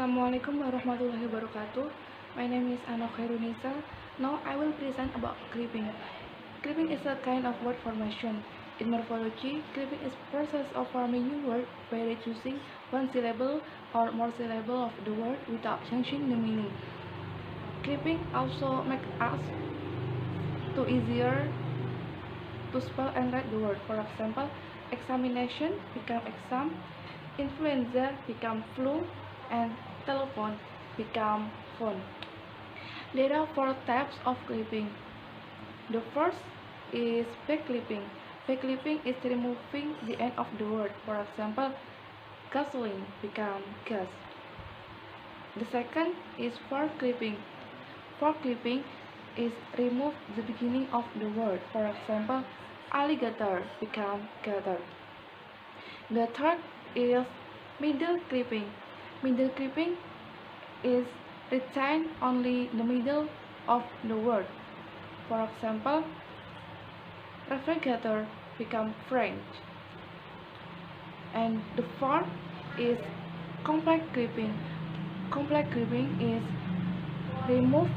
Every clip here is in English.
Assalamualaikum warahmatullahi wabarakatuh. My name is Choirun Nisyak. Now I will present about clipping. Clipping is a kind of word formation. In morphology, clipping is process of forming new word by reducing one syllable or more syllable of the word without changing the meaning. Clipping also makes us to easier to spell and write the word. For example, examination become exam, influenza become flu, and telephone become phone. There are four types of clipping. The first is back clipping. Back clipping is removing the end of the word. For example, gasoline become gas. The second is fork clipping. Fork clipping is remove the beginning of the word. For example, alligator become gator. The third is middle clipping. Middle clipping is retain only the middle of the word. For example, refrigerator become French. And the fourth is complex clipping. Complex clipping is remove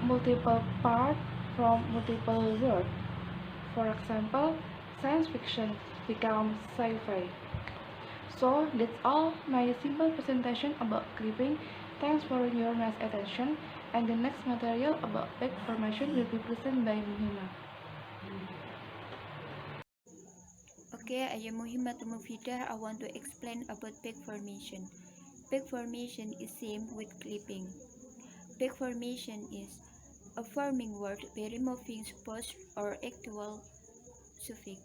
multiple parts from multiple words. For example, science fiction becomes sci-fi. So that's all my simple presentation about clipping. Thanks for your nice attention, and the next material about back formation will be presented by Muhimmatul. Okay, I am Muhimmatul Mufidah. I want to explain about back formation. Back formation is same with clipping. Back formation is a forming word by removing supposed or actual suffix.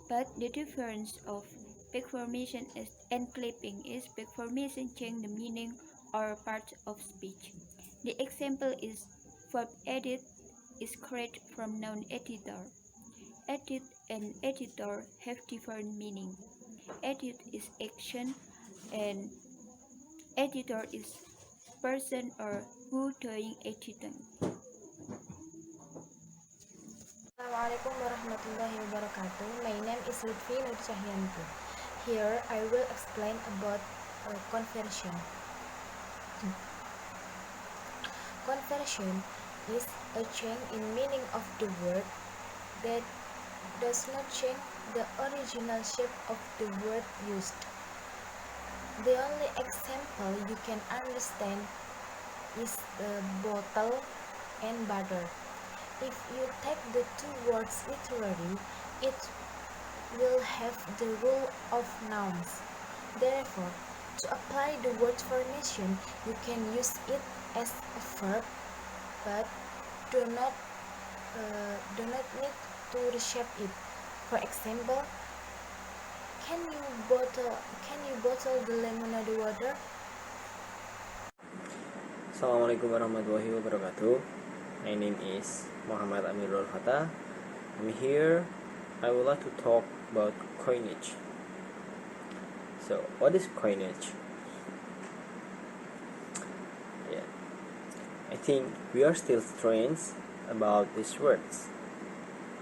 But the difference of back formation and clipping is back formation change the meaning or part of speech. The example is verb edit is created from noun editor. Edit and editor have different meaning. Edit is action and editor is person or who doing editing. Assalamualaikum warahmatullahi wabarakatuh. My name is Lutfi Nur Cahyanti. Here I will explain about conversion. Conversion is a change in meaning of the word that does not change the original shape of the word used. The only example you can understand is bottle and butter. If you take the two words literally, it will have the rule of nouns. Therefore, to apply the word formation, you can use it as a verb, but do not need to reshape it. For example, can you bottle the lemonade water? Assalamualaikum warahmatullahi wabarakatuh. My name is Amirul Fataa. I'm here. I would like to talk about coinage. So, what is coinage? Yeah, I think we are still strange about these words.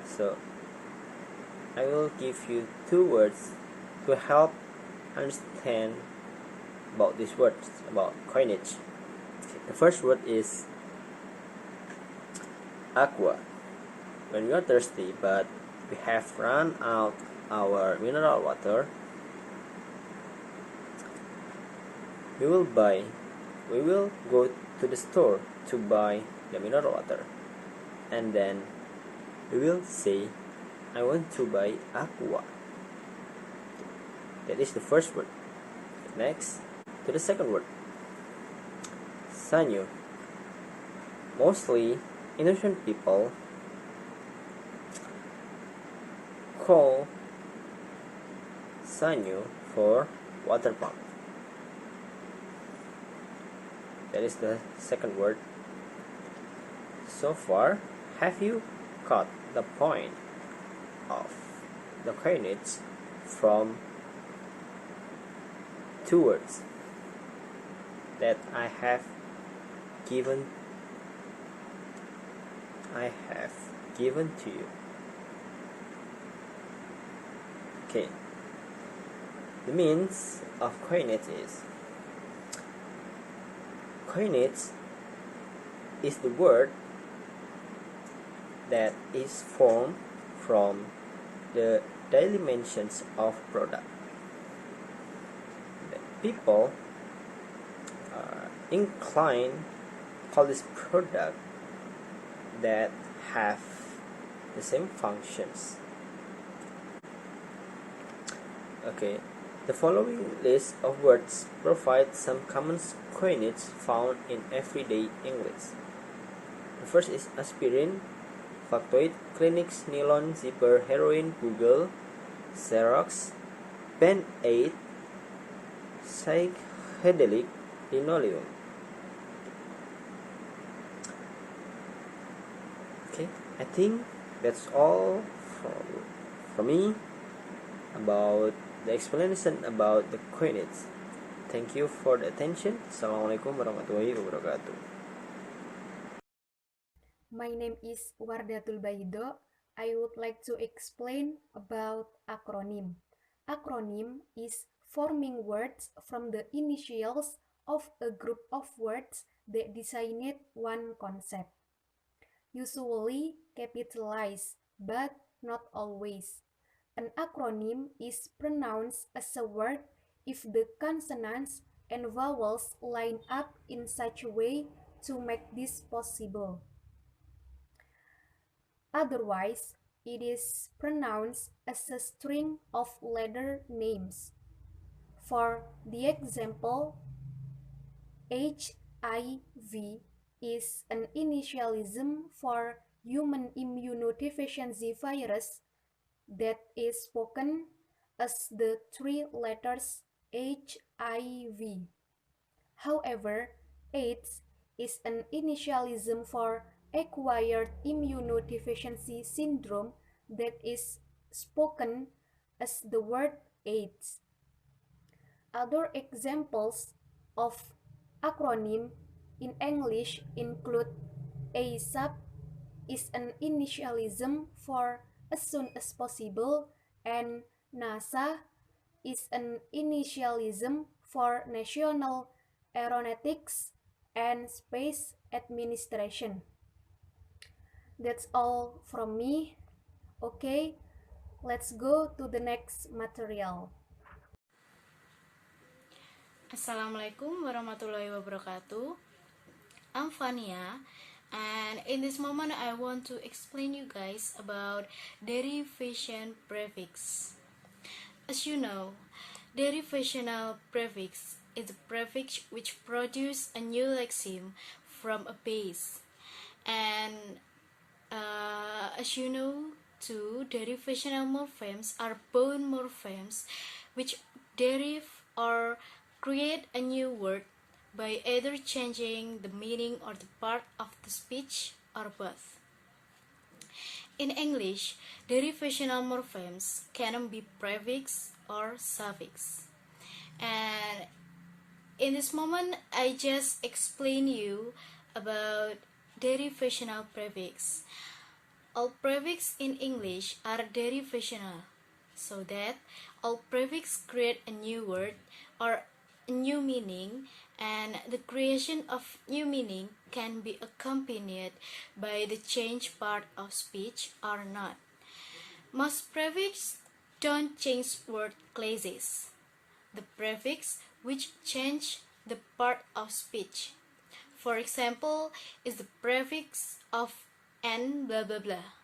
So, I will give you two words to help understand about these words, about coinage. The first word is aqua. When we are thirsty but we have run out our mineral water, we will go to the store to buy the mineral water, and then we will say, I want to buy aqua. That is the first word. Next, to the second word, sanyo. Mostly Indonesian people call sanyo for water pump. That is the second word. So far, have you caught the point of the coinage from two words that I have given to you? Okay. The means of coinage is coinage is the word that is formed from the dimensions of product. The people are inclined call this product that have the same functions. Okay, the following list of words provide some common coinage found in everyday English. The first is aspirin, factoid, clinics, nylon, zipper, heroin, Google, Xerox, Band-Aid, psychedelic, linoleum. Okay, I think that's all from me about the explanation about the coinage. Thank you for the attention. Assalamualaikum warahmatullahi wabarakatuh. My name is Wardatul Baido. I would like to explain about acronym. Acronym is forming words from the initials of a group of words that designate one concept. Usually capitalized, but not always. An acronym is pronounced as a word if the consonants and vowels line up in such a way to make this possible. Otherwise, it is pronounced as a string of letter names. For the example, HIV is an initialism for human immunodeficiency virus that is spoken as the three letters HIV. However, AIDS is an initialism for acquired immunodeficiency syndrome that is spoken as the word AIDS. Other examples of acronym in English include ASAP is an initialism for as soon as possible, and NASA is an initialism for National Aeronautics and Space Administration. That's all from me. Okay, let's go to the next material. Assalamualaikum warahmatullahi wabarakatuh. I'm Vania, and in this moment I want to explain you guys about derivation prefix. As you know, derivational prefix is a prefix which produces a new lexeme from a base. And as you know too, derivational morphemes are bone morphemes which derive or create a new word by either changing the meaning or the part of the speech or both. In English, derivational morphemes can be prefix or suffix. And in this moment, I just explain you about derivational prefix. All prefix in English are derivational, so that all prefix create a new word or a new meaning, and the creation of new meaning can be accompanied by the change part of speech or not. Most prefix don't change word clauses. The prefix which change the part of speech, for example, is the prefix of and blah blah blah.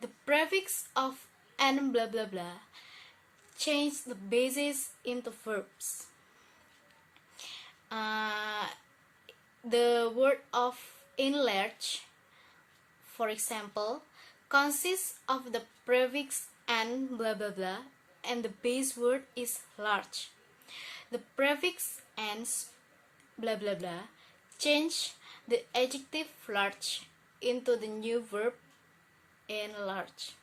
The prefix of and blah blah blah change the bases into verbs. The word of enlarge, for example, consists of the prefix and blah blah blah, and the base word is large. The prefix ends blah blah blah change the adjective large into the new verb enlarge.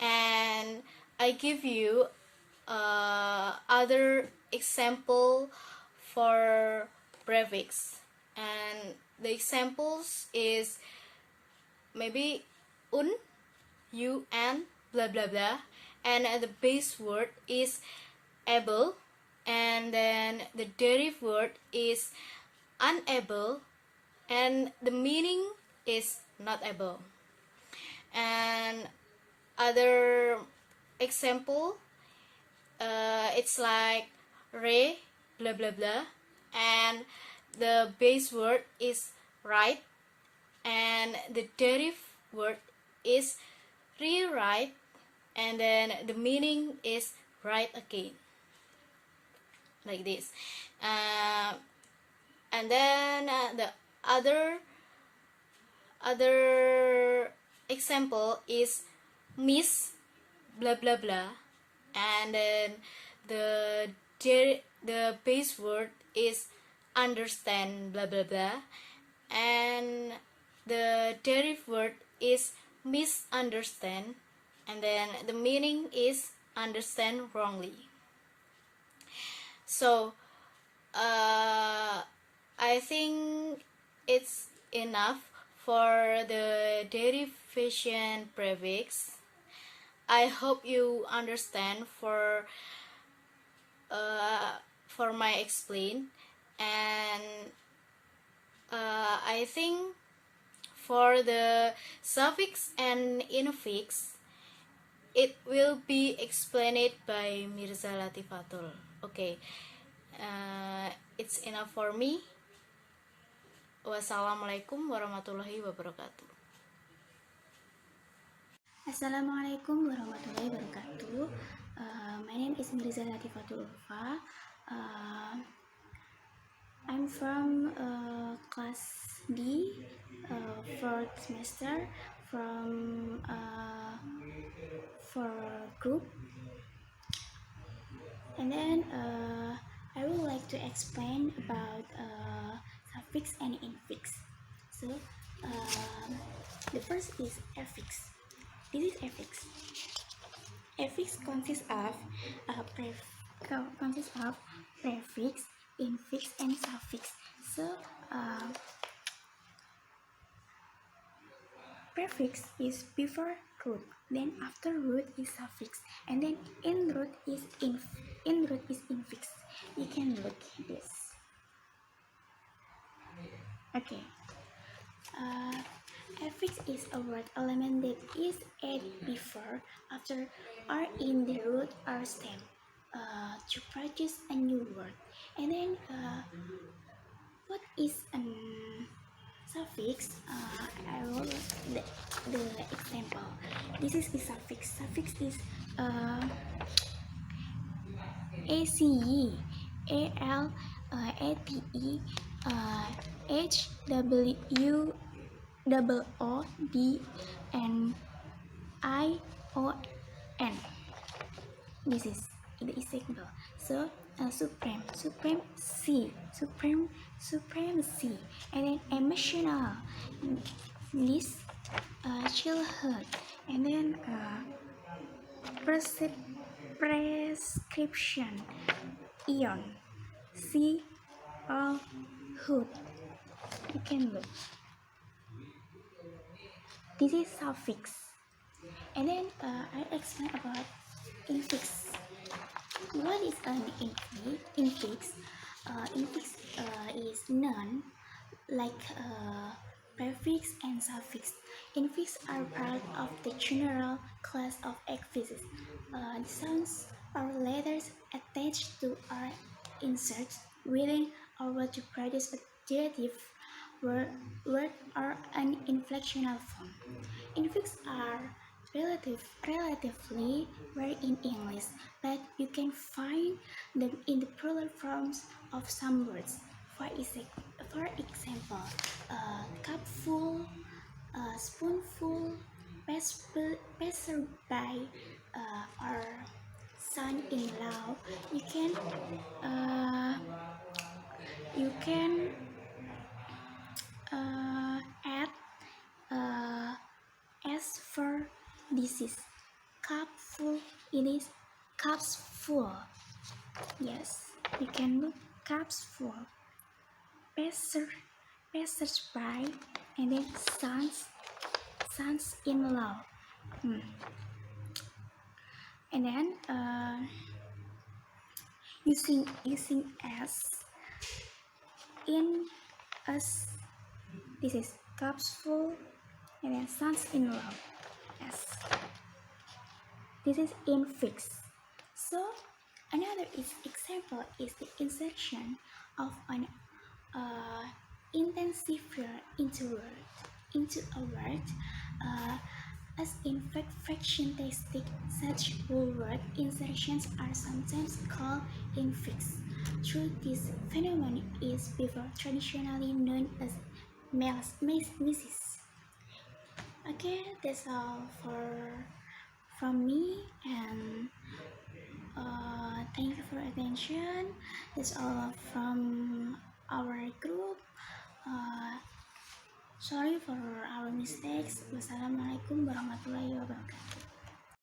And I give you other example for prefix, and the examples is maybe un, blah blah blah, and the base word is able, and then the derivative word is unable, and the meaning is not able. And other example, it's like re blah blah blah, and the base word is right, and the derivative word is rewrite, and then the meaning is right again, like this. And then the other example is miss blah blah blah, and then the base word is understand blah blah blah, and the derivative word is misunderstand, and then the meaning is understand wrongly. So I think it's enough for the derivation prefix. I hope you understand for my explain, and I think for the suffix and infix, it will be explained by Mirza Latifatul. Okay, it's enough for me. Wassalamualaikum warahmatullahi wabarakatuh. Assalamualaikum warahmatullahi wabarakatuh. My name is Mirza Latifatul Ulfa. I'm from class D, fourth semester, from for group. And then I would like to explain about suffix and infix. So the first is affix. This is affix. Affix consists of prefix, infix, and suffix. So prefix is before root, then after root is suffix, and then in root is infix. You can look at this. Okay. Affix is a word element that is added before, after, or in the root or stem to produce a new word. And then what is a suffix? I will the example. This is the suffix. Suffix is ace, al, ate, hw, double o, d, and I, o, n. This is the example. So supremacy, and then emotional, this childhood, and then prescription, ion, see, all, hood. You can look. This is suffix. And then I explain about infix. What is an infix? Infix is noun like prefix and suffix. Infix are part of the general class of affixes. The sounds or letters attached to or inserted within or word to produce a dative word or an inflectional form. Infix are relatively rare in English, but you can find them in the plural forms of some words. For example, cupful, spoonful, passerby, or son-in-law. You can add as for this is cupful, it is cups full. Yes, you can look cups full. Passersby, and then sons-in-law. And then using as in as this is cups full, and then sons in law. Yes, this is infix. So another example is the insertion of an intensive verb into a word. As in fraction testing, such whole word insertions are sometimes called infix. Through this phenomenon is before traditionally known as mesis. Okay, that's all from me, and thank you for attention. That's all from our group. Sorry for our mistakes. Wassalamualaikum warahmatullahi wabarakatuh.